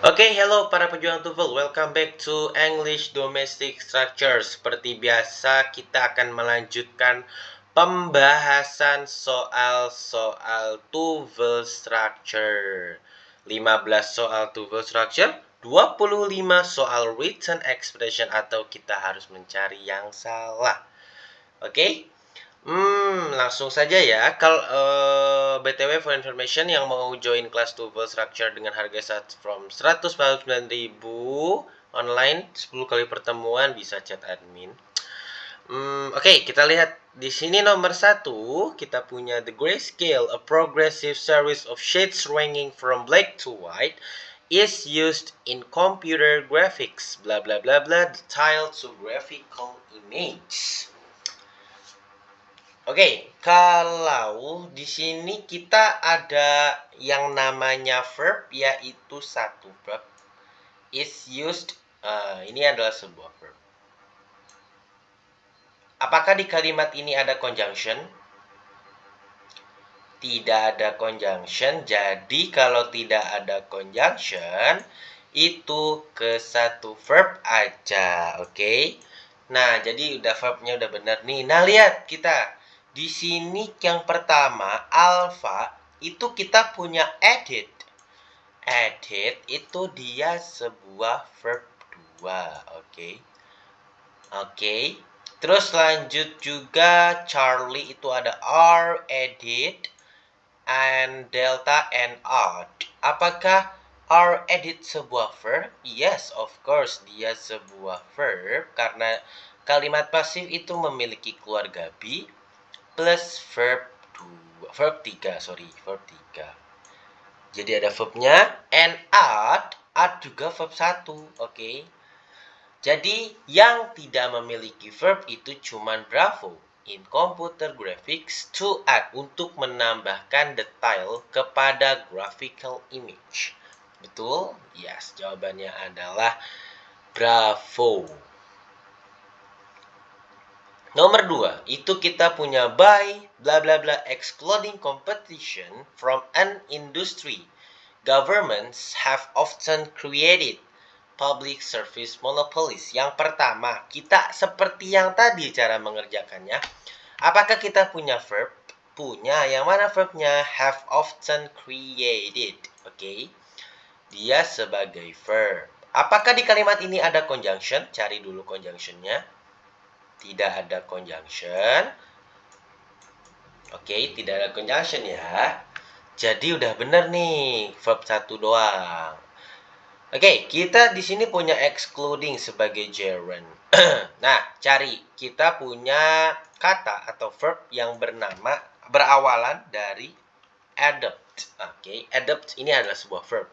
Oke, hello para pejuang TOEFL. Welcome back to English Domestic Structure. Seperti biasa, kita akan melanjutkan pembahasan soal-soal TOEFL Structure. 15 soal TOEFL Structure, 25 soal written expression atau kita harus mencari yang salah. Oke? Langsung saja ya. Kalau BTW for information yang mau join kelas TOEFL Structure dengan harga from 149.000 online 10 kali pertemuan bisa chat admin. Oke, kita lihat di sini nomor 1 kita punya the grayscale, a progressive series of shades ranging from black to white is used in computer graphics. Bla bla bla bla, detail to graphical image. Oke, kalau di sini kita ada yang namanya verb, yaitu satu verb is used. Ini adalah sebuah verb. Apakah di kalimat ini ada conjunction? Tidak ada conjunction. Jadi kalau tidak ada conjunction, itu ke satu verb aja. Oke. Nah, jadi udah verbnya udah benar nih. Nah, lihat kita. Di sini yang pertama, alpha, itu kita punya edit. Edit itu dia sebuah verb 2. Oke. Oke. Terus lanjut juga Charlie itu ada R edit and delta and odd. Apakah R edit sebuah verb? Yes, of course dia sebuah verb karena kalimat pasif itu memiliki keluarga be plus verb 3. Jadi ada verbnya and add juga verb 1. Oke. Jadi yang tidak memiliki verb itu cuman Bravo in computer graphics to add, untuk menambahkan detail kepada graphical image. Betul? Yes, jawabannya adalah Bravo. Nomor 2, itu kita punya by bla bla bla excluding competition from an industry. Governments have often created public service monopolies. Yang pertama, kita seperti yang tadi cara mengerjakannya. Apakah kita punya verb? Punya. Yang mana verbnya? Have often created. Oke. Dia sebagai verb. Apakah di kalimat ini ada conjunction? Cari dulu conjunctionnya. Tidak ada conjunction. Oke, tidak ada conjunction ya. Jadi udah bener nih, verb 1 doang. Oke, kita di sini punya excluding sebagai gerund. Nah, cari. Kita punya kata atau verb yang berawalan dari adopt. Oke, adopt ini adalah sebuah verb.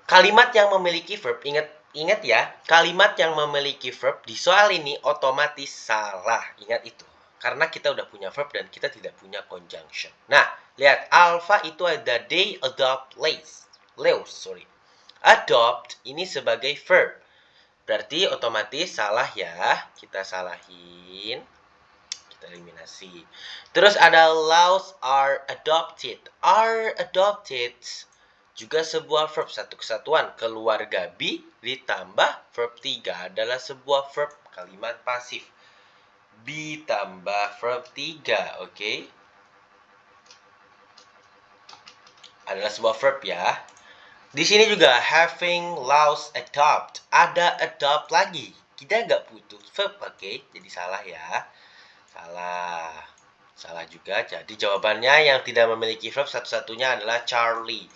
Kalimat yang memiliki verb, ingat ya, kalimat yang memiliki verb di soal ini otomatis salah. Ingat itu. Karena kita udah punya verb dan kita tidak punya conjunction. Nah, lihat alpha itu ada they adopt Leos. Adopt ini sebagai verb. Berarti otomatis salah ya. Kita salahin. Kita eliminasi. Terus ada laws are adopted. Are adopted juga sebuah verb, satu kesatuan. Keluarga be ditambah verb 3 adalah sebuah verb kalimat pasif. Be tambah verb 3, oke? Adalah sebuah verb ya. Di sini juga having lost adopt. Ada adopt lagi. Kita nggak butuh verb, oke? Jadi salah ya. Salah juga. Jadi jawabannya yang tidak memiliki verb satu-satunya adalah Charlie.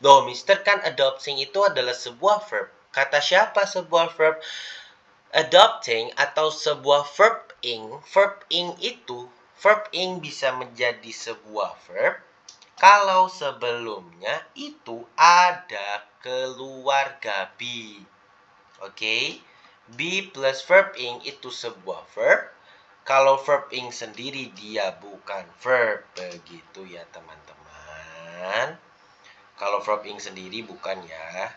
Loh, Mister, kan adopting itu adalah sebuah verb. Kata siapa sebuah verb? Adopting atau sebuah verb ing bisa menjadi sebuah verb kalau sebelumnya itu ada keluarga be. Oke? Be plus verb ing itu sebuah verb. Kalau verb ing sendiri dia bukan verb. Begitu ya teman-teman. Kalau verb ing sendiri bukan ya.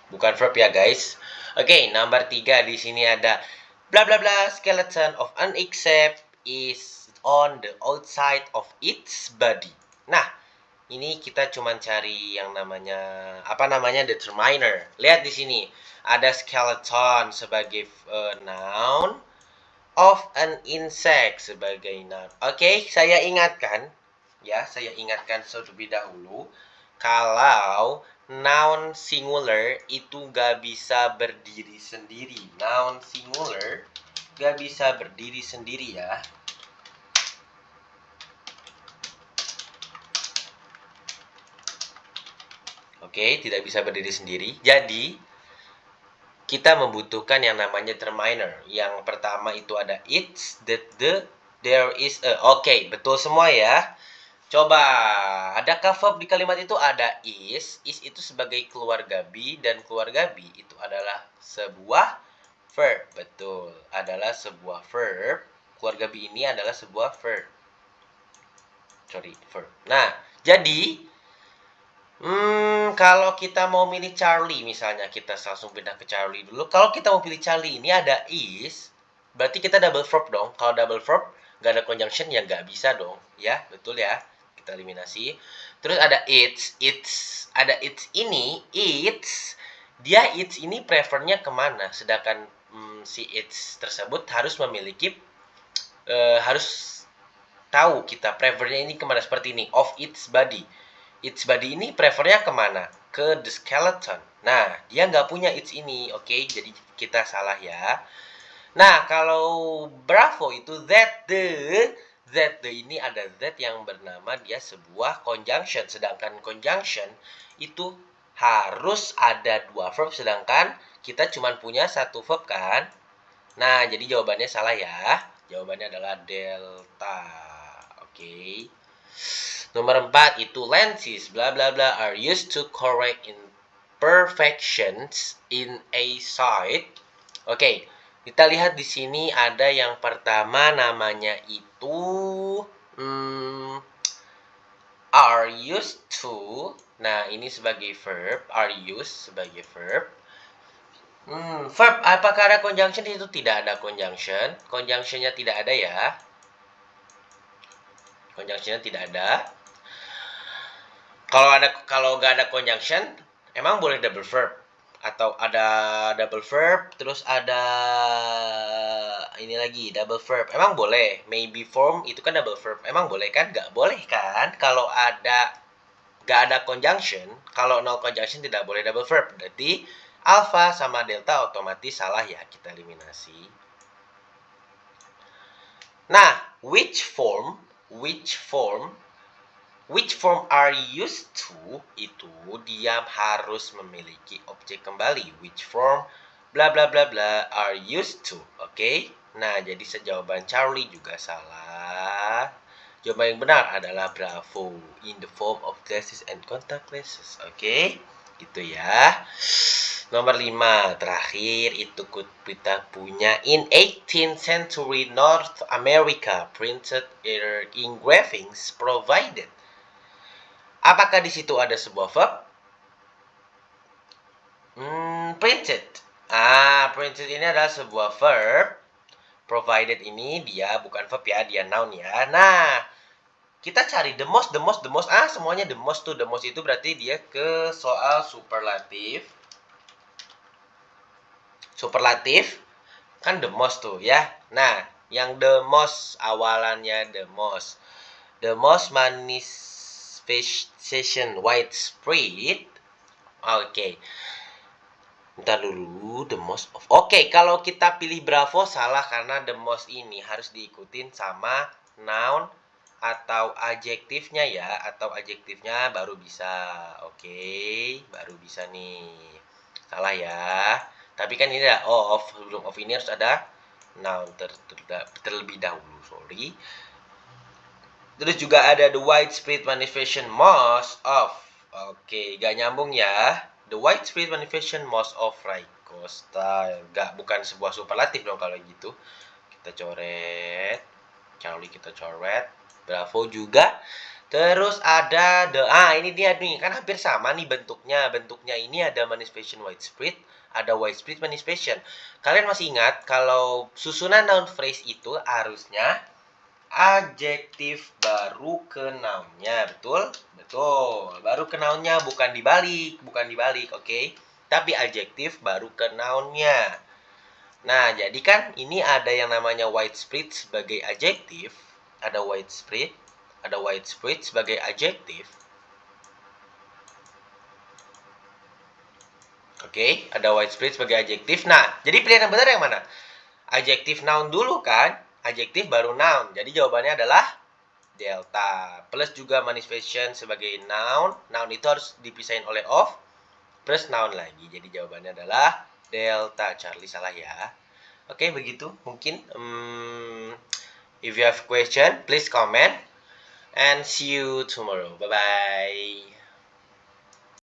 Bukan verb ya guys. Oke, nomor 3 di sini ada bla bla bla skeleton of an is on the outside of its body. Nah, ini kita cuma cari yang namanya determiner. Lihat di sini ada skeleton sebagai noun, of an insect sebagai noun. Oke, saya ingatkan terlebih dahulu kalau noun singular itu gak bisa berdiri sendiri. Noun singular gak bisa berdiri sendiri ya. Oke, tidak bisa berdiri sendiri. Jadi, kita membutuhkan yang namanya determiner. Yang pertama itu ada its, that, the, there is a. Oke, betul semua ya. Coba, adakah verb di kalimat itu? Ada is. Is itu sebagai keluarga be, dan keluarga be itu adalah sebuah verb. Betul, adalah sebuah verb. Keluarga be ini adalah sebuah verb. Verb. Nah, jadi kalau kita mau milih Charlie misalnya, kita langsung pindah ke Charlie dulu. Kalau kita mau pilih Charlie ini ada is, berarti kita double verb dong. Kalau double verb nggak ada conjunction ya nggak bisa dong, ya betul ya. Kita eliminasi. Terus ada its, ada its ini, dia its ini prefernya kemana? Sedangkan si its tersebut harus memiliki harus tahu kita prefernya ini kemana, seperti ini, of its body. Its body ini prefernya kemana? Ke the skeleton. Nah, dia nggak punya its ini, oke? Jadi kita salah ya. Nah, kalau Bravo itu that the ini ada that yang bernama dia sebuah conjunction. Sedangkan conjunction itu harus ada dua verb, sedangkan kita cuma punya satu verb kan? Nah, jadi jawabannya salah ya. Jawabannya adalah delta. Oke. Nomor 4 itu lenses bla bla bla are used to correct imperfections in a site. Oke, kita lihat di sini ada yang pertama namanya itu are used to. Nah, ini sebagai verb, are used sebagai verb. Verb, apakah ada conjunction? Itu tidak ada conjunction. Conjunctionnya tidak ada ya. Conjunctionnya tidak ada. Kalau nggak ada conjunction, emang boleh double verb. Atau ada double verb, terus ada ini lagi, double verb. Emang boleh. Maybe form itu kan double verb. Emang boleh kan? Nggak boleh kan? Kalau nggak ada conjunction, kalau no conjunction tidak boleh double verb. Berarti alpha sama delta otomatis salah ya, kita eliminasi. Nah, which form are used to itu dia harus memiliki objek kembali. Which form bla bla bla bla are used to. Oke? Nah, jadi sejawaban Charlie juga salah. Jawaban yang benar adalah Bravo, in the form of glasses and contact lenses. Oke? Gitu ya. Nomor 5 terakhir itu kita punya in 18th century North America printed engravings provided. Apakah di situ ada sebuah verb? Printed. Printed ini adalah sebuah verb. Provided ini dia bukan verb ya, dia noun ya. Nah, kita cari the most. Semuanya the most itu berarti dia ke soal superlatif. Superlatif kan the most tuh ya. Nah, yang the most awalannya the most manifestation widespread. Oke. Bentar dulu, the most of. Oke, kalau kita pilih Bravo salah karena the most ini harus diikutin sama noun atau adjektifnya ya, atau adjektifnya baru bisa. Oke, baru bisa nih. Salah ya. Tapi kan ini ada of, sebelum of ini harus ada noun terlebih dahulu, sorry. Terus juga ada the widespread manifestation most of. Oke, gak nyambung ya. The widespread manifestation most of Costa. Bukan sebuah superlatif dong kalau gitu. Kita coret. Charlie kita coret. Bravo juga. Terus ada ini dia nih, kan hampir sama nih bentuknya. Bentuknya ini ada manifestation widespread, ada widespread manifestation. Kalian masih ingat kalau susunan noun phrase itu harusnya adjektif baru ke noun-nya, betul? Betul. Baru ke noun-nya, bukan dibalik, oke? Tapi adjektif baru ke noun-nya. Nah, jadi kan ini ada yang namanya widespread sebagai adjektif, ada widespread sebagai adjektif. Oke, ada widespread sebagai adjektif. Nah, jadi pilihan yang benar yang mana? Adjektif noun dulu kan? Adjektif baru noun. Jadi jawabannya adalah delta. Plus juga manifestation sebagai noun. Noun itu harus dipisahin oleh of. Plus noun lagi. Jadi jawabannya adalah delta. Charlie salah ya. Oke, begitu. Mungkin if you have question, please comment. And see you tomorrow. Bye-bye.